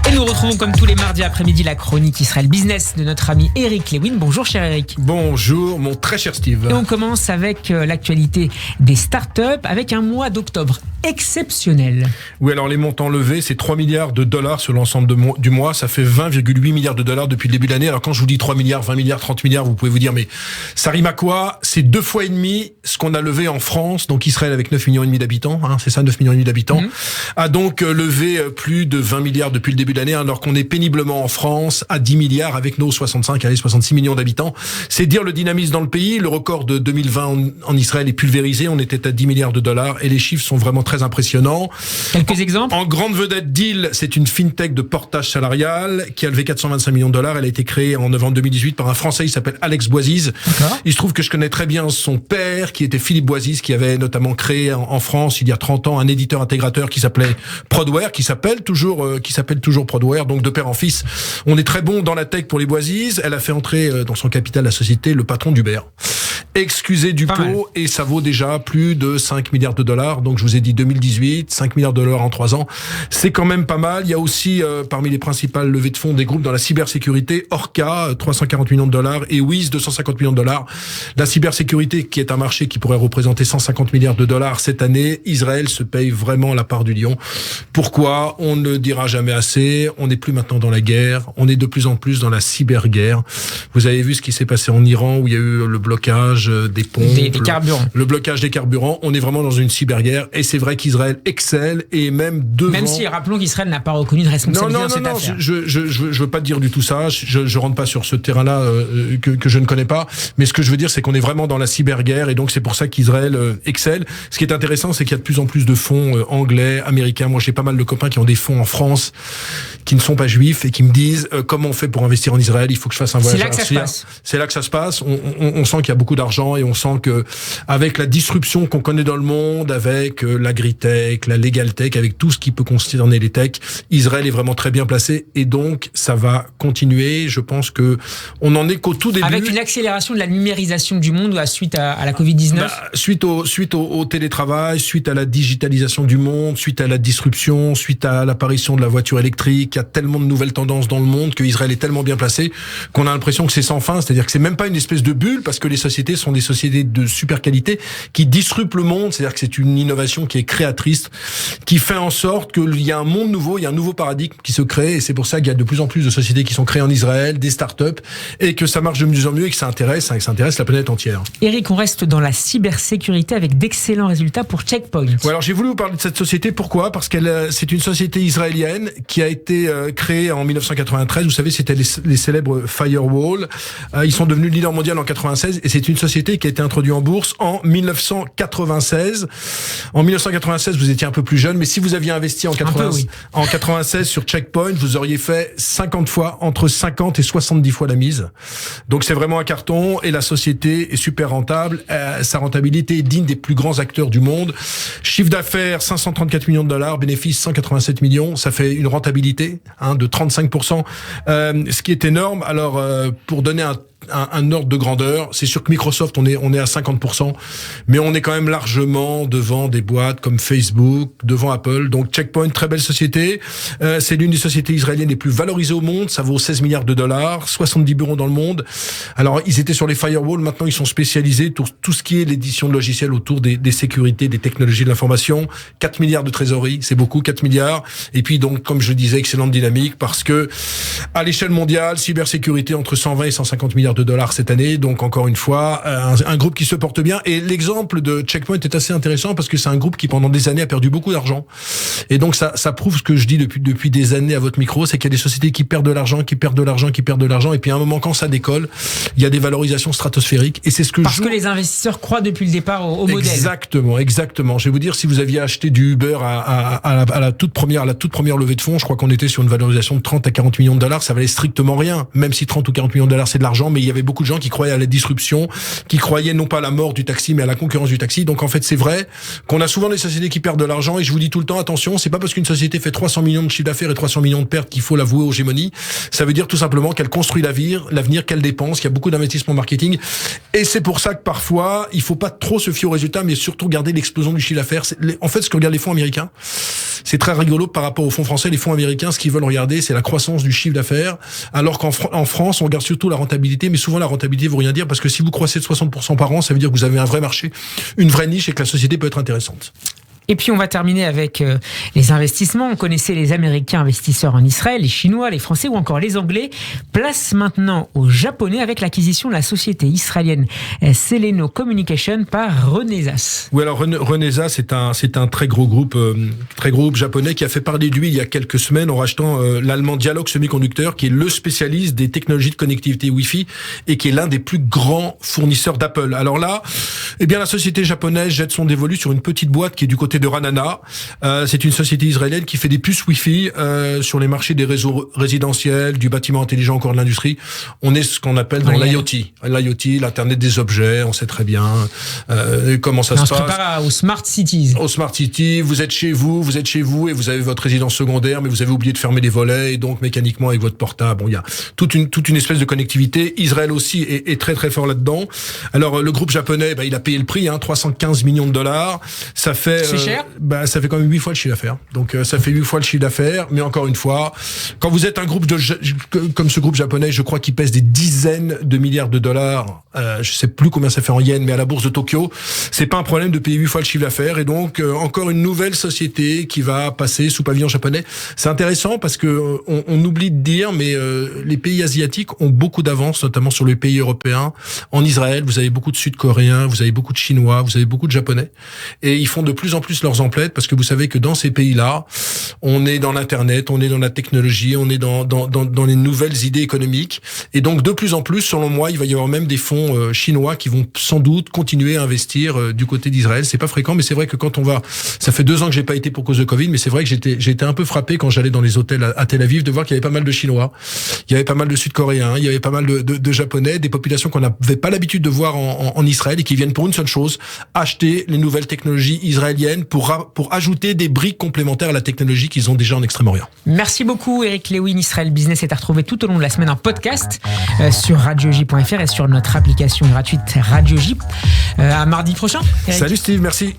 Et nous retrouvons comme tous les mardis après-midi la chronique Israël Business de notre ami Eric Lewin. Bonjour cher Eric. Bonjour mon très cher Steve. Et on commence avec l'actualité des startups avec un mois d'octobre exceptionnel. Oui, alors les montants levés, c'est 3 milliards de dollars sur l'ensemble du mois. Ça fait 20,8 milliards de dollars depuis le début de l'année. Alors quand je vous dis 3 milliards, 20 milliards, 30 milliards, vous pouvez vous dire, mais ça rime à quoi? C'est 2,5 fois ce qu'on a levé en France. Donc Israël, avec 9,5 millions d'habitants, c'est ça, 9,5 millions d'habitants, a donc levé plus de 20 milliards depuis le début de l'année, alors qu'on est péniblement en France à 10 milliards avec nos 66 millions d'habitants. C'est dire le dynamisme dans le pays. Le record de 2020 en Israël est pulvérisé. On était à 10 milliards de dollars et les chiffres sont vraiment très impressionnants. Quelques exemples. En grande vedette Deal, c'est une fintech de portage salarial qui a levé 425 millions de dollars. Elle a été créée en novembre 2018 par un Français, il s'appelle Alex Boisiz. Il se trouve que je connais très bien son père, qui était Philippe Boisiz, qui avait notamment créé en France, il y a 30 ans, un éditeur intégrateur qui s'appelait Prodware, qui s'appelle toujours Prodware. Donc de père en fils, on est très bon dans la tech pour les Boisiz. Elle a fait entrer dans son capital la société le patron d'Uber. Excusez du pot, et ça vaut déjà plus de 5 milliards de dollars. Donc je vous ai dit 2018, 5 milliards de dollars en 3 ans. C'est quand même pas mal. Il y a aussi parmi les principales levées de fonds des groupes dans la cybersécurité, Orca, 340 millions de dollars, et Wiz, 250 millions de dollars. La cybersécurité, qui est un marché qui pourrait représenter 150 milliards de dollars cette année, Israël se paye vraiment la part du lion. Pourquoi? On ne dira jamais assez. On n'est plus maintenant dans la guerre. On est de plus en plus dans la cyberguerre. Vous avez vu ce qui s'est passé en Iran, où il y a eu le blocage des pompes, des carburants. Le blocage des carburants. On est vraiment dans une cyberguerre, et c'est vrai qu'Israël excelle, et même devant... Même si, rappelons qu'Israël n'a pas reconnu de responsabilité dans cette affaire. Je veux pas dire du tout ça. Je rentre pas sur ce terrain-là que je ne connais pas. Mais ce que je veux dire, c'est qu'on est vraiment dans la cyberguerre, et donc c'est pour ça qu'Israël excelle. Ce qui est intéressant, c'est qu'il y a de plus en plus de fonds anglais, américains. Moi, j'ai pas mal de copains qui ont des fonds en France, qui ne sont pas juifs, et qui me disent comment on fait pour investir en Israël. Il faut que je fasse un voyage. C'est là que ça se passe. C'est là que ça se passe. On sent qu'il y a beaucoup d'argent, et on sent que avec la disruption qu'on connaît dans le monde, avec l'agritech, la legal tech, avec tout ce qui peut concerner les techs, Israël est vraiment très bien placé, et donc ça va continuer. Je pense que on en est qu'au tout début. Avec une accélération de la numérisation du monde suite à la Covid-19. Suite au télétravail, suite à la digitalisation du monde, suite à la disruption, suite à l'apparition de la voiture électrique, il y a tellement de nouvelles tendances dans le monde que Israël est tellement bien placé qu'on a l'impression que c'est sans fin. C'est-à-dire que c'est même pas une espèce de bulle, parce que les sociétés sont des sociétés de super qualité qui disruptent le monde. C'est-à-dire que c'est une innovation qui est créatrice, qui fait en sorte qu'il y a un monde nouveau, il y a un nouveau paradigme qui se crée, et c'est pour ça qu'il y a de plus en plus de sociétés qui sont créées en Israël, des startups, et que ça marche de mieux en mieux, et que ça intéresse la planète entière. Eric, on reste dans la cybersécurité avec d'excellents résultats pour Check Point. Ouais, alors j'ai voulu vous parler de cette société. Pourquoi? Parce c'est une société israélienne qui a été créée en 1993. Vous savez, c'était les célèbres firewall. Ils sont devenus leader mondial en 96, et c'est une société qui a été introduite en bourse en 1996. En 1996, vous étiez un peu plus jeune, mais si vous aviez investi en 96 sur Check Point, vous auriez fait 50 fois, entre 50 et 70 fois la mise. Donc c'est vraiment un carton, et la société est super rentable. Sa rentabilité est digne des plus grands acteurs du monde. Chiffre d'affaires 534 millions de dollars, bénéfice 187 millions, ça fait une rentabilité de 35%, ce qui est énorme. Alors pour donner un ordre de grandeur, c'est sûr que Microsoft, on est à 50%, mais on est quand même largement devant des boîtes comme Facebook, devant Apple. Donc Check Point, très belle société. C'est l'une des sociétés israéliennes les plus valorisées au monde. Ça vaut 16 milliards de dollars, 70 bureaux dans le monde. Alors ils étaient sur les firewalls, maintenant ils sont spécialisés sur tout ce qui est l'édition de logiciels autour des sécurités, des technologies de l'information. 4 milliards de trésorerie, c'est beaucoup, 4 milliards. Et puis donc, comme je le disais, excellente dynamique, parce que à l'échelle mondiale, cybersécurité entre 120 et 150 milliards de dollars cette année. Donc encore une fois, un groupe qui se porte bien. Et l'exemple de Check Point est assez intéressant, parce que c'est un groupe qui pendant des années a perdu beaucoup d'argent. Et donc ça prouve ce que je dis depuis des années à votre micro, c'est qu'il y a des sociétés qui perdent de l'argent, et puis à un moment, quand ça décolle, il y a des valorisations stratosphériques. Et c'est ce que parce que les investisseurs croient depuis le départ au modèle. Exactement. Je vais vous dire, si vous aviez acheté du Uber à la toute première levée de fonds, je crois qu'on était sur une valorisation de 30 à 40 millions de dollars, ça valait strictement rien. Même si 30 ou 40 millions de dollars c'est de l'argent, mais il y avait beaucoup de gens qui croyaient à la disruption, qui croyaient non pas à la mort du taxi, mais à la concurrence du taxi. Donc en fait, c'est vrai qu'on a souvent des sociétés qui perdent de l'argent, et je vous dis tout le temps, attention, c'est pas parce qu'une société fait 300 millions de chiffre d'affaires et 300 millions de pertes qu'il faut la vouer aux gémonies. Ça veut dire tout simplement qu'elle construit l'avenir, qu'elle dépense, qu'il y a beaucoup d'investissements marketing. Et c'est pour ça que parfois, il faut pas trop se fier aux résultats, mais surtout garder l'explosion du chiffre d'affaires. En fait, ce que regardent les fonds américains, c'est très rigolo par rapport aux fonds français. Les fonds américains, ce qu'ils veulent regarder, c'est la croissance du chiffre d'affaires, alors qu'en France, on regarde surtout la rentabilité, mais souvent la rentabilité veut rien dire, parce que si vous croissez de 60% par an, ça veut dire que vous avez un vrai marché, une vraie niche, et que la société peut être intéressante. Et puis on va terminer avec les investissements. On connaissait les Américains investisseurs en Israël, les Chinois, les Français ou encore les Anglais. Place maintenant aux Japonais avec l'acquisition de la société israélienne Celeno Communication par Renesas. Oui, alors Renesas, c'est un très gros groupe japonais qui a fait parler de lui il y a quelques semaines en rachetant l'allemand Dialog Semiconductor, qui est le spécialiste des technologies de connectivité Wi-Fi et qui est l'un des plus grands fournisseurs d'Apple. Alors là, eh bien la société japonaise jette son dévolu sur une petite boîte qui est du côté de Ranana. C'est une société israélienne qui fait des puces Wi-Fi sur les marchés des réseaux résidentiels, du bâtiment intelligent, encore de l'industrie. On est ce qu'on appelle dans l'IoT, l'Internet des objets. On sait très bien comment ça se passe. On se prépare aux Smart Cities. Aux Smart Cities, vous êtes chez vous et vous avez votre résidence secondaire, mais vous avez oublié de fermer les volets, et donc mécaniquement avec votre portable, bon, il y a toute une espèce de connectivité. Israël aussi est très très fort là-dedans. Alors le groupe japonais, il a payé le prix, 315 millions de dollars. Ça fait cher. Ça fait quand même 8 fois le chiffre d'affaires. Donc ça fait 8 fois le chiffre d'affaires, mais encore une fois, quand vous êtes un groupe comme ce groupe japonais, je crois qu'il pèse des dizaines de milliards de dollars. Je sais plus combien ça fait en yens, mais à la bourse de Tokyo, c'est pas un problème de payer 8 fois le chiffre d'affaires. Et donc encore une nouvelle société qui va passer sous pavillon japonais. C'est intéressant parce que on oublie de dire, mais les pays asiatiques ont beaucoup d'avance, notamment sur les pays européens. En Israël, vous avez beaucoup de Sud-Coréens, vous avez beaucoup de Chinois, vous avez beaucoup de Japonais, et ils font de plus en plus leurs emplettes, parce que vous savez que dans ces pays-là, on est dans l'internet, on est dans la technologie, on est dans les nouvelles idées économiques, et donc de plus en plus, selon moi, il va y avoir même des fonds chinois qui vont sans doute continuer à investir du côté d'Israël. C'est pas fréquent, mais c'est vrai que quand on va, ça fait 2 ans que j'ai pas été pour cause de Covid, mais c'est vrai que j'ai été un peu frappé quand j'allais dans les hôtels à Tel Aviv de voir qu'il y avait pas mal de Chinois, il y avait pas mal de Sud-Coréens, il y avait pas mal de Japonais, des populations qu'on n'avait pas l'habitude de voir en Israël, et qui viennent pour une seule chose: acheter les nouvelles technologies israéliennes pour ajouter des briques complémentaires à la technologie qu'ils ont déjà en Extrême-Orient. Merci beaucoup Eric Lewin. Israël Business est à retrouver tout au long de la semaine en podcast sur radioj.fr et sur notre application gratuite Radio J. À mardi prochain, Eric. Salut Steve, merci.